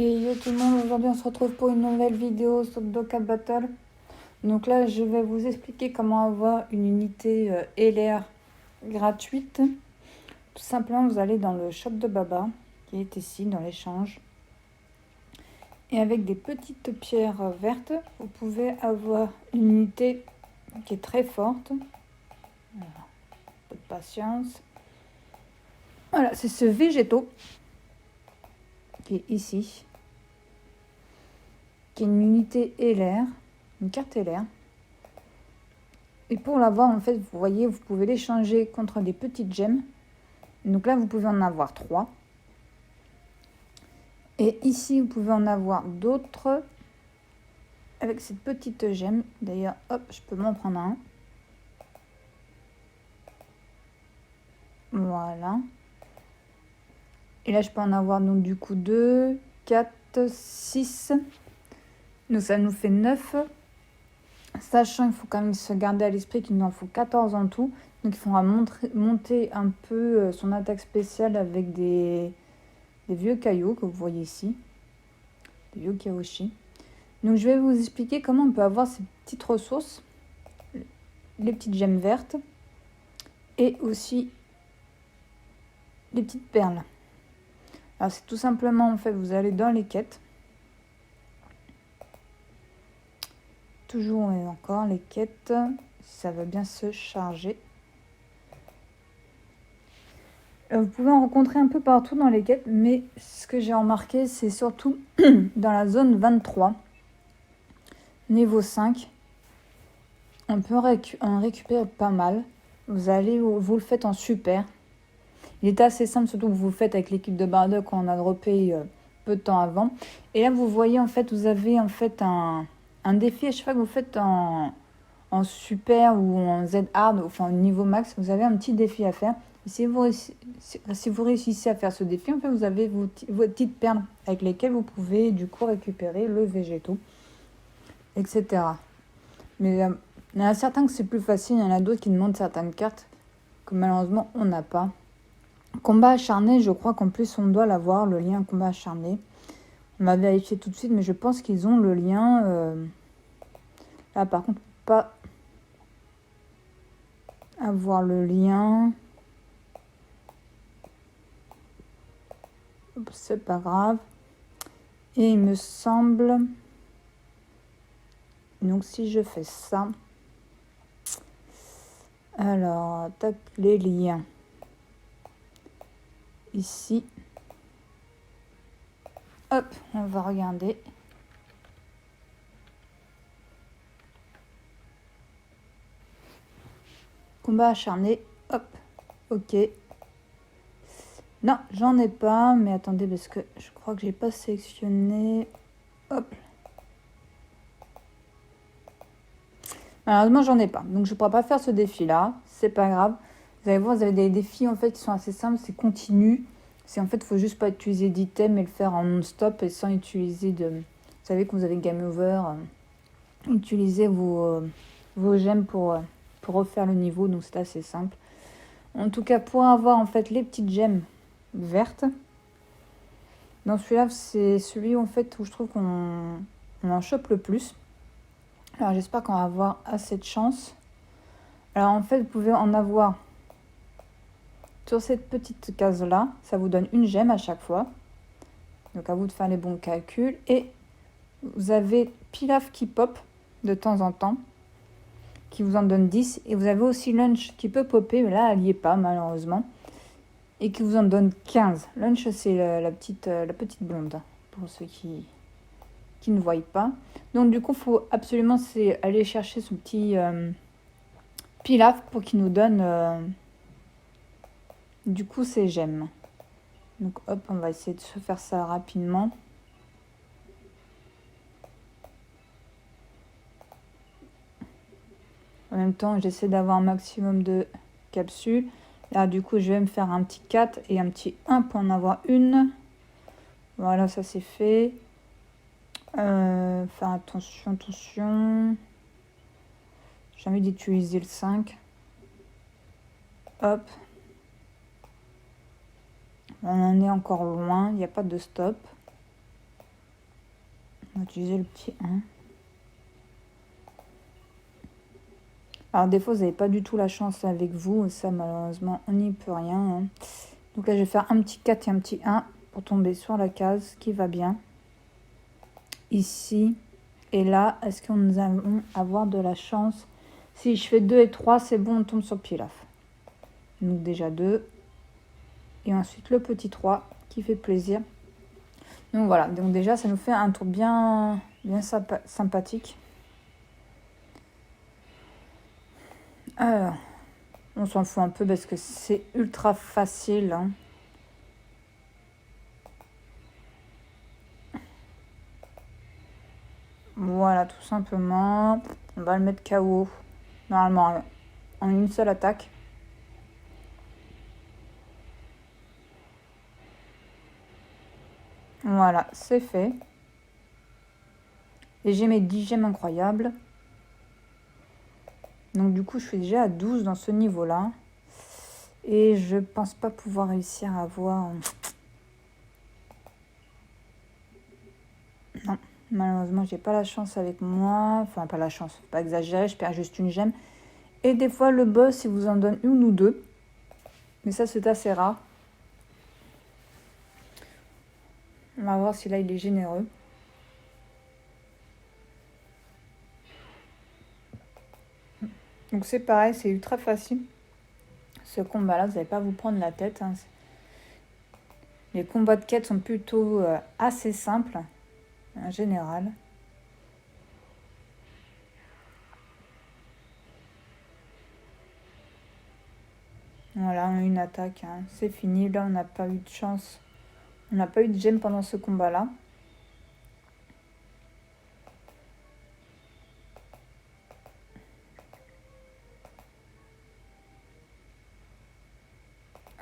Et yo tout le monde, aujourd'hui on se retrouve pour une nouvelle vidéo sur Dokkan Battle. Donc là je vais vous expliquer comment avoir une unité LR gratuite. Tout simplement vous allez dans le shop de Baba qui est ici dans l'échange. Et avec des petites pierres vertes, vous pouvez avoir une unité qui est très forte. Voilà. Un peu de patience. Voilà, c'est ce végétaux qui est ici. Qui est une unité LR, une carte LR. Et pour l'avoir, en fait, vous voyez, vous pouvez l'échanger contre des petites gemmes. Donc là, vous pouvez en avoir 3. Et ici, vous pouvez en avoir d'autres avec cette petite gemme. D'ailleurs, hop, je peux m'en prendre un. Voilà. Et là, je peux en avoir donc du coup 2, 4, 6. Donc ça nous fait 9. Sachant qu'il faut quand même se garder à l'esprit qu'il nous en faut 14 en tout. Donc il faudra monter un peu son attaque spéciale avec des vieux cailloux que vous voyez ici. Des vieux kaoshi. Donc je vais vous expliquer comment on peut avoir ces petites ressources. Les petites gemmes vertes. Et aussi les petites perles. Alors c'est tout simplement en fait vous allez dans les quêtes. Toujours et encore les quêtes. Ça va bien se charger. Vous pouvez en rencontrer un peu partout dans les quêtes, mais ce que j'ai remarqué, c'est surtout dans la zone 23, niveau 5. On peut en récupérer pas mal. Vous le faites en super. Il est assez simple, surtout que vous le faites avec l'équipe de Bardock qu'on a droppé peu de temps avant. Et là, vous voyez, en fait, vous avez en fait un défi à chaque fois que vous faites en super ou en Z hard, enfin au niveau max, vous avez un petit défi à faire. Et si vous réussissez à faire ce défi, en fait, vous avez vos petites perles avec lesquelles vous pouvez du coup récupérer le végétaux, etc. Mais il y en a certains que c'est plus facile, il y en a d'autres qui demandent certaines cartes que malheureusement on n'a pas. Combat acharné, je crois qu'en plus on doit l'avoir, le lien combat acharné. On va vérifier tout de suite, mais je pense qu'ils ont le lien. Là par contre, pas avoir le lien. C'est pas grave. Et il me semble... Donc si je fais ça... Alors, tac, les liens. Ici. Hop, on va regarder. Combat acharné. Hop, ok. Non, j'en ai pas, mais attendez, parce que je crois que j'ai pas sélectionné. Hop. Malheureusement, j'en ai pas. Donc, je ne pourrai pas faire ce défi-là. C'est pas grave. Vous allez voir, vous avez des défis en fait qui sont assez simples. C'est continu. C'est en fait, il faut juste pas utiliser d'items et le faire en non-stop et sans utiliser de... Vous savez, quand vous avez game over, utilisez vos gemmes pour refaire le niveau. Donc, c'est assez simple. En tout cas, pour avoir en fait les petites gemmes vertes, dans celui-là, c'est celui en fait où je trouve qu'on en chope le plus. Alors, j'espère qu'on va avoir assez de chance. Alors, en fait, vous pouvez en avoir sur cette petite case-là. Ça vous donne une gemme à chaque fois. Donc, à vous de faire les bons calculs. Et vous avez Pilaf qui pop de temps en temps, qui vous en donne 10. Et vous avez aussi Lunch qui peut popper, mais là, elle n'y est pas, malheureusement. Et qui vous en donne 15. Lunch, c'est la petite blonde, pour ceux qui ne voient pas. Donc, du coup, il faut absolument aller chercher ce petit... Pilaf pour qu'il nous donne du coup ces gemmes. Donc hop, on va essayer de se faire ça rapidement. En même temps, j'essaie d'avoir un maximum de capsules. Là, du coup, je vais me faire un petit 4 et un petit 1 pour en avoir une. Voilà, ça c'est fait. Faire attention, attention. J'ai envie d'utiliser le 5. Hop. On en est encore loin, il n'y a pas de stop. On va utiliser le petit 1. Alors des fois, vous n'avez pas du tout la chance avec vous. Ça, malheureusement, on n'y peut rien. Hein. Donc là, je vais faire un petit 4 et un petit 1 pour tomber sur la case qui va bien. Ici. Et là, est-ce qu'on nous allons avoir de la chance? Si je fais 2 et 3, c'est bon, on tombe sur Pilaf. Donc déjà 2. Et ensuite le petit 3 qui fait plaisir. Donc voilà, donc déjà ça nous fait un tour bien sympathique. Alors, on s'en fout un peu parce que c'est ultra facile. Hein. Voilà, tout simplement. On va le mettre KO. Normalement, en une seule attaque. Voilà, c'est fait. Et j'ai mes 10 gemmes incroyables. Donc du coup, je suis déjà à 12 dans ce niveau-là. Et je pense pas pouvoir réussir à avoir... Non, malheureusement, j'ai pas la chance avec moi. Enfin, pas la chance, faut pas exagérer, je perds juste une gemme. Et des fois, le boss, il vous en donne une ou deux. Mais ça, c'est assez rare. On va voir si là, il est généreux. Donc c'est pareil, c'est ultra facile. Ce combat-là, vous n'allez pas vous prendre la tête. Hein. Les combats de quête sont plutôt assez simples, en général. Voilà, une attaque, hein. C'est fini. Là, on n'a pas eu de chance. On n'a pas eu de gemme pendant ce combat-là.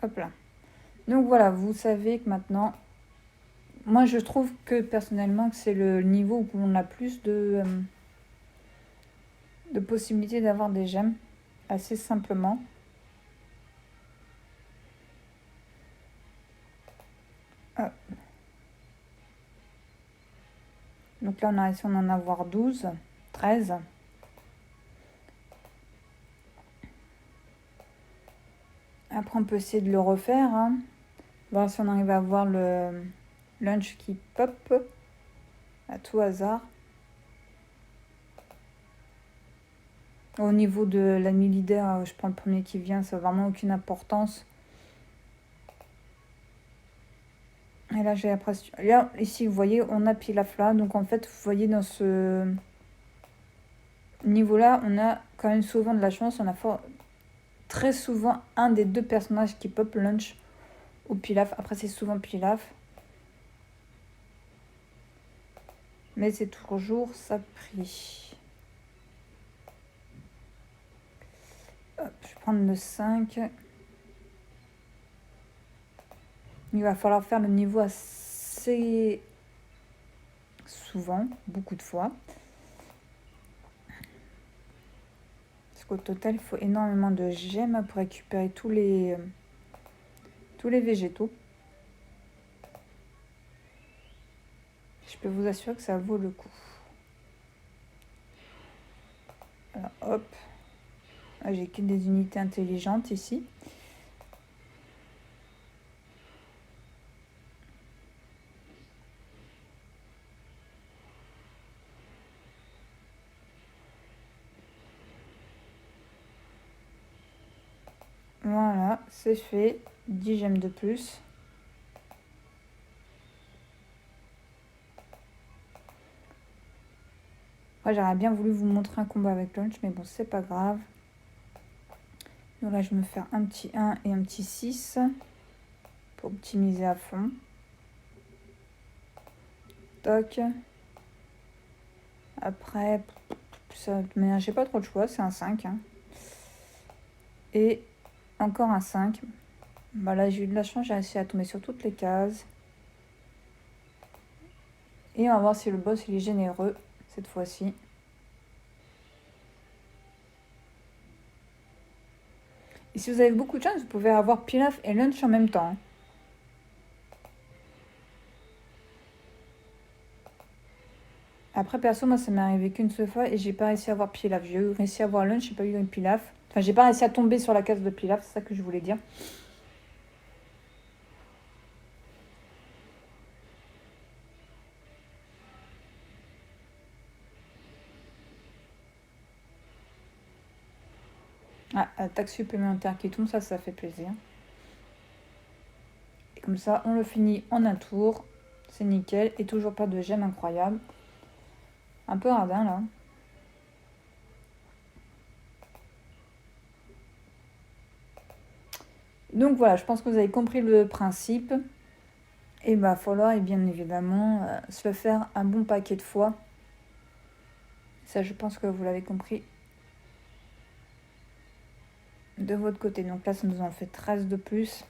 Hop là. Donc voilà, vous savez que maintenant... Moi, je trouve que personnellement, que c'est le niveau où on a plus de possibilités d'avoir des gemmes. Assez simplement. Hop. Donc là, on a réussi à en avoir 12, 13. Après, on peut essayer de le refaire. Hein. Voir si on arrive à avoir le lunch qui pop à tout hasard. Au niveau de l'ami leader, je prends le premier qui vient, ça n'a vraiment aucune importance. Et là, j'ai l'impression... Là, ici, vous voyez, on a Pilaf là. Donc, en fait, vous voyez, dans ce niveau-là, on a quand même souvent de la chance. On a très souvent un des deux personnages qui pop lunch ou Pilaf. Après, c'est souvent Pilaf. Mais c'est toujours ça prix. Hop, je vais prendre le 5. Il va falloir faire le niveau assez souvent, beaucoup de fois. Parce qu'au total, il faut énormément de gemmes pour récupérer tous les végétaux. Je peux vous assurer que ça vaut le coup. Alors, hop. Là, j'ai que des unités intelligentes ici. Voilà, c'est fait. 10 gemmes de plus. Moi, j'aurais bien voulu vous montrer un combat avec Lunch, mais bon, c'est pas grave. Donc là, je vais me faire un petit 1 et un petit 6 pour optimiser à fond. Toc. Après, ça, de manière, j'ai pas trop de choix, c'est un 5. Hein. Et encore un 5. Bah là, j'ai eu de la chance, j'ai réussi à tomber sur toutes les cases. Et on va voir si le boss il est généreux cette fois-ci. Et si vous avez beaucoup de chance, vous pouvez avoir Pilaf et Lunch en même temps. Après, perso, moi, ça m'est arrivé qu'une seule fois et j'ai pas réussi à avoir Pilaf. J'ai réussi à avoir Lunch, j'ai pas eu le Pilaf. Enfin, j'ai pas réussi à tomber sur la case de Pilaf, c'est ça que je voulais dire. Ah, attaque supplémentaire qui tombe, ça fait plaisir. Et comme ça, on le finit en un tour. C'est nickel. Et toujours pas de gemme incroyable. Un peu radin, là. Donc voilà, je pense que vous avez compris le principe. Et il va falloir, et bien évidemment, se le faire un bon paquet de fois. Ça, je pense que vous l'avez compris de votre côté. Donc là, ça nous en fait 13 de plus.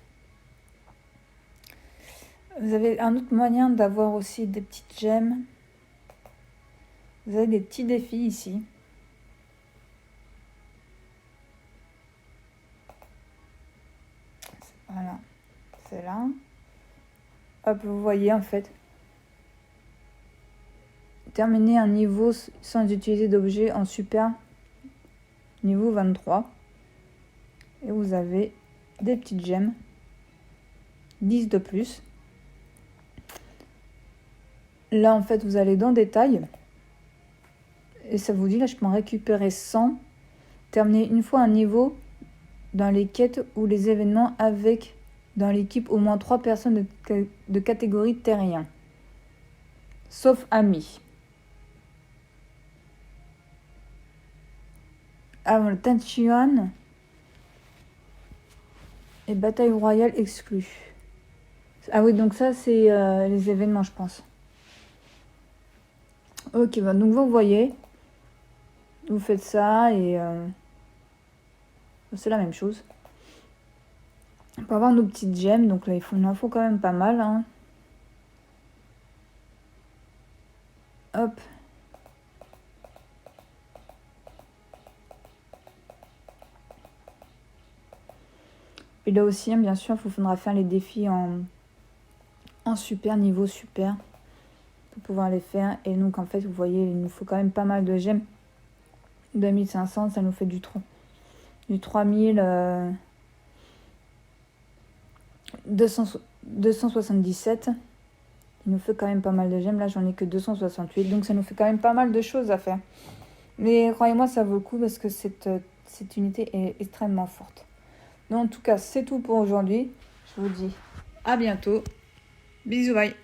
Vous avez un autre moyen d'avoir aussi des petites gemmes. Vous avez des petits défis ici. Voilà, c'est là. Hop, vous voyez en fait. Terminer un niveau sans utiliser d'objet en super. Niveau 23. Et vous avez des petites gemmes. 10 de plus. Là, en fait, vous allez dans détail. Et ça vous dit, là, je peux en récupérer 100. Terminer une fois un niveau dans les quêtes ou les événements avec, dans l'équipe, au moins 3 personnes de catégorie terrien. Sauf amis. Ah, le Tanchuan et bataille royale exclue. Ah oui, donc ça, c'est les événements, je pense. Ok, bah, donc vous voyez, vous faites ça et c'est la même chose. On peut avoir nos petites gemmes, donc là, il en faut quand même pas mal. Hein. Hop. Et là aussi, hein, bien sûr, il faudra faire les défis en super, niveau super, pour pouvoir les faire. Et donc, en fait, vous voyez, il nous faut quand même pas mal de gemmes. 2500, ça nous fait du 3000... 277. Il nous fait quand même pas mal de gemmes. Là, j'en ai que 268. Donc, ça nous fait quand même pas mal de choses à faire. Mais croyez-moi, ça vaut le coup parce que cette unité est extrêmement forte. Donc, en tout cas, c'est tout pour aujourd'hui. Je vous dis à bientôt. Bisous, bye.